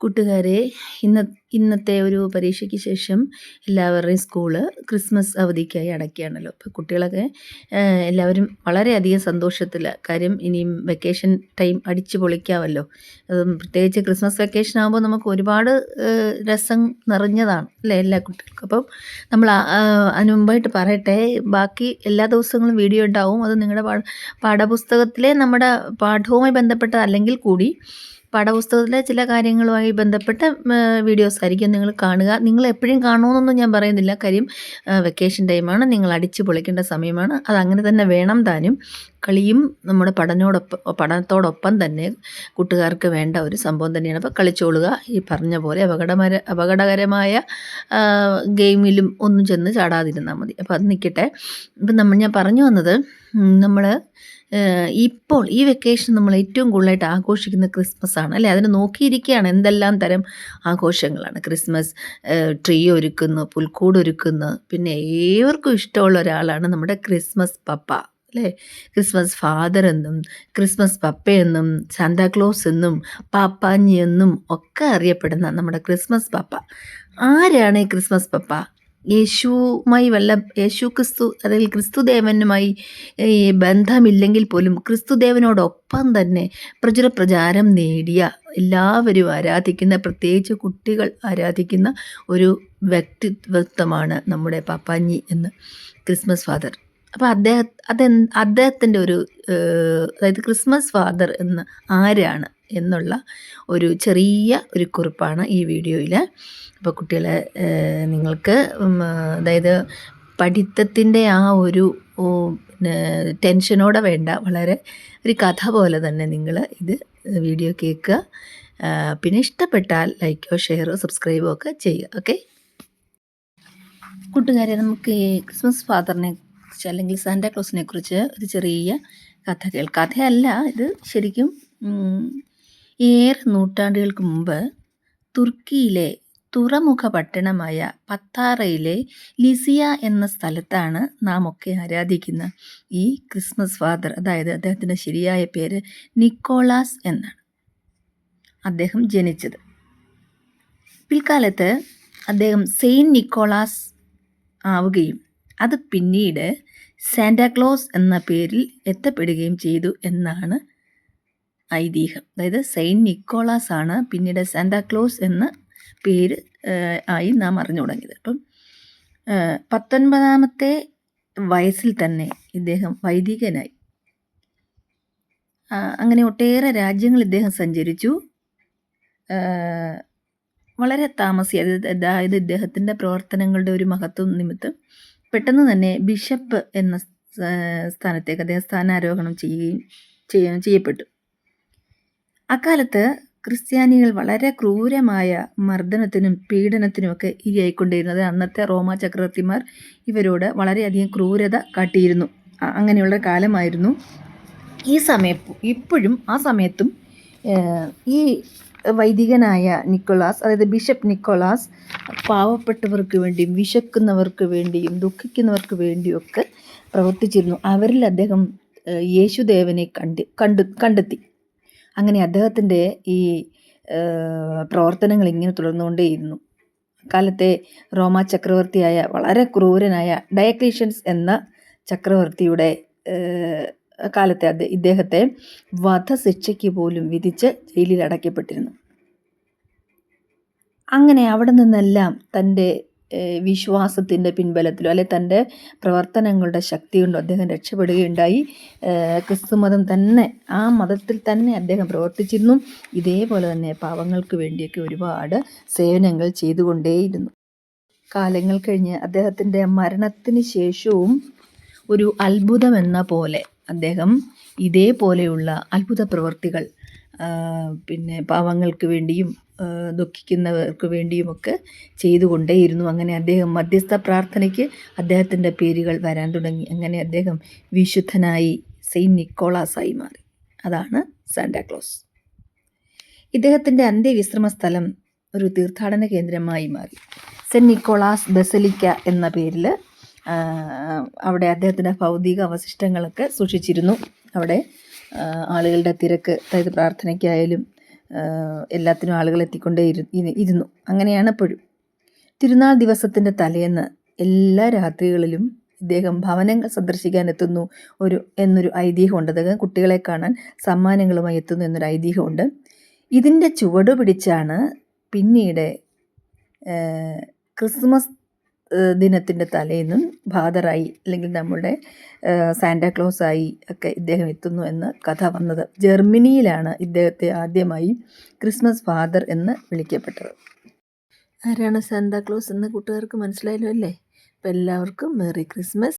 കൂട്ടുകാരെ, ഇന്ന ഇന്നത്തെ ഒരു പരീക്ഷയ്ക്ക് ശേഷം എല്ലാവരുടെയും സ്കൂള് ക്രിസ്മസ് അവധിക്കായി അടയ്ക്കുകയാണല്ലോ. അപ്പോൾ കുട്ടികളൊക്കെ എല്ലാവരും വളരെയധികം സന്തോഷത്തിലാ. കാര്യം ഇനിയും വെക്കേഷൻ ടൈം അടിച്ച് പൊളിക്കാമല്ലോ. പ്രത്യേകിച്ച് ക്രിസ്മസ് വെക്കേഷൻ ആകുമ്പോൾ നമുക്ക് ഒരുപാട് രസം നിറഞ്ഞതാണ് അല്ലേ എല്ലാ കുട്ടികൾക്കും. അപ്പം നമ്മൾ അതിന് മുമ്പായിട്ട് പറയട്ടെ, ബാക്കി എല്ലാ ദിവസങ്ങളും വീഡിയോ ഉണ്ടാവും. അത് നിങ്ങളുടെ പാഠപുസ്തകത്തിലെ നമ്മുടെ പാഠവുമായി ബന്ധപ്പെട്ടതല്ലെങ്കിൽ കൂടി പാഠപുസ്തകത്തിലെ ചില കാര്യങ്ങളുമായി ബന്ധപ്പെട്ട വീഡിയോസ് ആയിരിക്കും നിങ്ങൾ കാണുക. നിങ്ങൾ എപ്പോഴും കാണുമെന്നൊന്നും ഞാൻ പറയുന്നില്ല. കാര്യം വെക്കേഷൻ ടൈമാണ്, നിങ്ങൾ അടിച്ചു പൊളിക്കേണ്ട സമയമാണ്. അതങ്ങനെ തന്നെ വേണം താനും. കളിയും നമ്മുടെ പഠനത്തോടൊപ്പം തന്നെ കൂട്ടുകാർക്ക് വേണ്ട ഒരു സംഭവം തന്നെയാണ്. അപ്പോൾ കളിച്ചോളുക. ഈ പറഞ്ഞ പോലെ അപകടകരമായ ഗെയിമിലും ഒന്നും ചെന്ന് ചാടാതിരുന്നാൽ മതി. അപ്പോൾ അത് നിൽക്കട്ടെ. ഇപ്പം ഞാൻ പറഞ്ഞു വന്നത്, നമ്മൾ ഇപ്പോൾ ഈ വെക്കേഷൻ നമ്മൾ ഏറ്റവും കൂടുതലായിട്ട് ആഘോഷിക്കുന്ന ക്രിസ്മസ് ആണ് അല്ലേ. അതിന് നോക്കിയിരിക്കുകയാണ് എന്തെല്ലാം തരം ആഘോഷങ്ങളാണ്. ക്രിസ്മസ് ട്രീ ഒരുക്കുന്നു, പുൽക്കൂട് ഒരുക്കുന്നു. പിന്നെ ഏവർക്കും ഇഷ്ടമുള്ള ഒരാളാണ് നമ്മുടെ ക്രിസ്മസ് പപ്പ അല്ലേ. ക്രിസ്മസ് ഫാദർ എന്നും ക്രിസ്മസ് പപ്പയെന്നും സാന്താക്ലോസ് എന്നും പാപ്പാഞ്ഞി എന്നും ഒക്കെ അറിയപ്പെടുന്ന നമ്മുടെ ക്രിസ്മസ് പപ്പ. ആരാണ് ഈ ക്രിസ്മസ് പപ്പ? യേശു ക്രിസ്തു, അല്ലെങ്കിൽ ക്രിസ്തുദേവനുമായി ബന്ധമില്ലെങ്കിൽ പോലും ക്രിസ്തുദേവനോടൊപ്പം തന്നെ പ്രചാരം നേടിയ, എല്ലാവരും ആരാധിക്കുന്ന, പ്രത്യേകിച്ച് കുട്ടികൾ ആരാധിക്കുന്ന ഒരു വ്യക്തിത്വമാണ് നമ്മുടെ പാപ്പാഞ്ഞി എന്ന് ക്രിസ്മസ് ഫാദർ. അപ്പോൾ അദ്ദേഹത്തിൻ്റെ ഒരു അതായത് ക്രിസ്മസ് ഫാദർ എന്ന് ആരാണ് എന്നുള്ള ഒരു ചെറിയ ഒരു കുറിപ്പാണ് ഈ വീഡിയോയിൽ. അപ്പോൾ കുട്ടികളെ, നിങ്ങൾക്ക് അതായത് പഠിത്തത്തിൻ്റെ ആ ഒരു ടെൻഷനോടെ വേണ്ട, വളരെ ഒരു കഥ പോലെ തന്നെ നിങ്ങൾ ഇത് വീഡിയോ കേൾക്കുക. പിന്നെ ഇഷ്ടപ്പെട്ടാൽ ലൈക്കോ ഷെയറോ സബ്സ്ക്രൈബോ ഒക്കെ ചെയ്യുക. ഓക്കെ കൂട്ടുകാരെ, നമുക്ക് ഈ ക്രിസ്മസ് ഫാദറിനെ കുറിച്ച് അല്ലെങ്കിൽ സാന്താക്ലോസിനെ കുറിച്ച് ഒരു ചെറിയ കഥ കഥയല്ല ഇത്. ശരിക്കും ഏറെ നൂറ്റാണ്ടുകൾക്ക് മുമ്പ് തുർക്കിയിലെ തുറമുഖ പട്ടണമായ പത്താറയിലെ ലിസിയ എന്ന സ്ഥലത്താണ് നാം ഒക്കെ ആരാധിക്കുന്ന ഈ ക്രിസ്മസ് ഫാദർ. അതായത് അദ്ദേഹത്തിൻ്റെ ശരിയായ പേര് നിക്കോളാസ് എന്നാണ്. അദ്ദേഹം ജനിച്ചത്. പിൽക്കാലത്ത് അദ്ദേഹം സെയിൻറ്റ് നിക്കോളാസ് ആവുകയും അത് പിന്നീട് സാന്താക്ലോസ് എന്ന പേരിൽ എത്തപ്പെടുകയും ചെയ്തു എന്നാണ് ഐതിഹ്യം. അതായത് സെയിൻറ്റ് നിക്കോളാസ് ആണ് പിന്നീട് സാന്താക്ലോസ് എന്ന പേര് ആയി നാം അറിഞ്ഞു തുടങ്ങിയത്. അപ്പം 19ാമത്തെ വയസ്സിൽ തന്നെ ഇദ്ദേഹം വൈദികനായി. അങ്ങനെ ഒട്ടേറെ രാജ്യങ്ങൾ ഇദ്ദേഹം സഞ്ചരിച്ചു. വളരെ അതായത് ഇദ്ദേഹത്തിൻ്റെ പ്രവർത്തനങ്ങളുടെ ഒരു മഹത്വം നിമിത്തം പെട്ടെന്ന് തന്നെ ബിഷപ്പ് എന്ന സ്ഥാനത്തേക്ക് അദ്ദേഹം സ്ഥാനാരോഹണം ചെയ്യപ്പെട്ടു. അക്കാലത്ത് ക്രിസ്ത്യാനികൾ വളരെ ക്രൂരമായ മർദ്ദനത്തിനും പീഡനത്തിനുമൊക്കെ ഇരയായിക്കൊണ്ടിരുന്നത്. അന്നത്തെ റോമ ചക്രവർത്തിമാർ ഇവരോട് വളരെയധികം ക്രൂരത കാട്ടിയിരുന്നു. അങ്ങനെയുള്ള കാലമായിരുന്നു ഈ ഇപ്പോഴും ആ സമയത്തും ഈ വൈദികനായ നിക്കോളാസ്, അതായത് ബിഷപ്പ് നിക്കോളാസ്, പാവപ്പെട്ടവർക്ക് വേണ്ടിയും വിശക്കുന്നവർക്ക് വേണ്ടിയും ദുഃഖിക്കുന്നവർക്ക് വേണ്ടിയൊക്കെ പ്രവർത്തിച്ചിരുന്നു. അവരിൽ അദ്ദേഹം യേശുദേവനെ കണ്ടെത്തി. അങ്ങനെ അദ്ദേഹത്തിൻ്റെ ഈ പ്രവർത്തനങ്ങൾ ഇങ്ങനെ തുടർന്നുകൊണ്ടേയിരുന്നു. കാലത്തെ റോമ ചക്രവർത്തിയായ വളരെ ക്രൂരനായ ഡയക്ലീഷ്യൻസ് എന്ന ചക്രവർത്തിയുടെ കാലത്തെ ഇദ്ദേഹത്തെ വധശിക്ഷയ്ക്ക് പോലും വിധിച്ച് ജയിലിൽ അടയ്ക്കപ്പെട്ടിരുന്നു. അങ്ങനെ അവിടെ നിന്നെല്ലാം തൻ്റെ വിശ്വാസത്തിൻ്റെ പിൻബലത്തിലോ അല്ലെ തൻ്റെ പ്രവർത്തനങ്ങളുടെ ശക്തി കൊണ്ടോ അദ്ദേഹം രക്ഷപ്പെടുകയുണ്ടായി. ക്രിസ്തുമതം തന്നെ, ആ മതത്തിൽ തന്നെ അദ്ദേഹം പ്രവർത്തിച്ചിരുന്നു. ഇതേപോലെ തന്നെ പാവങ്ങൾക്ക് വേണ്ടിയൊക്കെ ഒരുപാട് സേവനങ്ങൾ ചെയ്തുകൊണ്ടേയിരുന്നു. കാലങ്ങൾ കഴിഞ്ഞ് അദ്ദേഹത്തിൻ്റെ മരണത്തിന് ശേഷവും ഒരു അത്ഭുതമെന്ന പോലെ അദ്ദേഹം ഇതേപോലെയുള്ള അത്ഭുത പ്രവർത്തികൾ പിന്നെ പാവങ്ങൾക്ക് വേണ്ടിയും ദുഃഖിക്കുന്നവർക്ക് വേണ്ടിയുമൊക്കെ ചെയ്തുകൊണ്ടേയിരുന്നു. അങ്ങനെ അദ്ദേഹം മധ്യസ്ഥ പ്രാർത്ഥനയ്ക്ക് അദ്ദേഹത്തിൻ്റെ പേരുകൾ വരാൻ തുടങ്ങി. അങ്ങനെ അദ്ദേഹം വിശുദ്ധനായി സെയിൻറ്റ് നിക്കോളാസായി മാറി. അതാണ് സാന്താക്ലോസ്. ഇദ്ദേഹത്തിൻ്റെ അന്ത്യവിശ്രമ സ്ഥലം ഒരു തീർത്ഥാടന കേന്ദ്രമായി മാറി. സെൻറ്റ് നിക്കോളാസ് ബസലിക്ക എന്ന പേരിൽ അവിടെ അദ്ദേഹത്തിൻ്റെ ഭൗതിക അവശിഷ്ടങ്ങളൊക്കെ സൂക്ഷിച്ചിരുന്നു. അവിടെ ആളുകളുടെ തിരക്ക്, അതായത് പ്രാർത്ഥനയ്ക്കായാലും എല്ലാത്തിനും ആളുകൾ എത്തിക്കൊണ്ടേ ഇരുന്നു. അങ്ങനെയാണ് എപ്പോഴും. തിരുനാൾ ദിവസത്തിൻ്റെ തലേന്ന് എല്ലാ രാത്രികളിലും ഇദ്ദേഹം ഭവനങ്ങൾ സന്ദർശിക്കാൻ എത്തുന്നു എന്നൊരു ഐതിഹ്യമുണ്ട്. അദ്ദേഹം കുട്ടികളെ കാണാൻ സമ്മാനങ്ങളുമായി എത്തുന്നു എന്നൊരു ഐതിഹ്യമുണ്ട്. ഇതിൻ്റെ ചുവട് പിടിച്ചാണ് പിന്നീട് ക്രിസ്മസ് ദിനത്തിൻ്റെ തലേന്നും ഫാദറായി അല്ലെങ്കിൽ നമ്മുടെ സാന്റാക്ലോസായി ഒക്കെ ഇദ്ദേഹം എത്തുന്നു എന്ന് കഥ വന്നത്. ജർമ്മനിയിലാണ് ഇദ്ദേഹത്തെ ആദ്യമായി ക്രിസ്മസ് ഫാദർ എന്ന് വിളിക്കപ്പെട്ടത്. ആരാണ് സാന്താക്ലോസ് എന്ന് കൂട്ടുകാർക്ക് മനസ്സിലായല്ലോ അല്ലേ? അപ്പോൾ എല്ലാവർക്കും മേറി ക്രിസ്മസ്.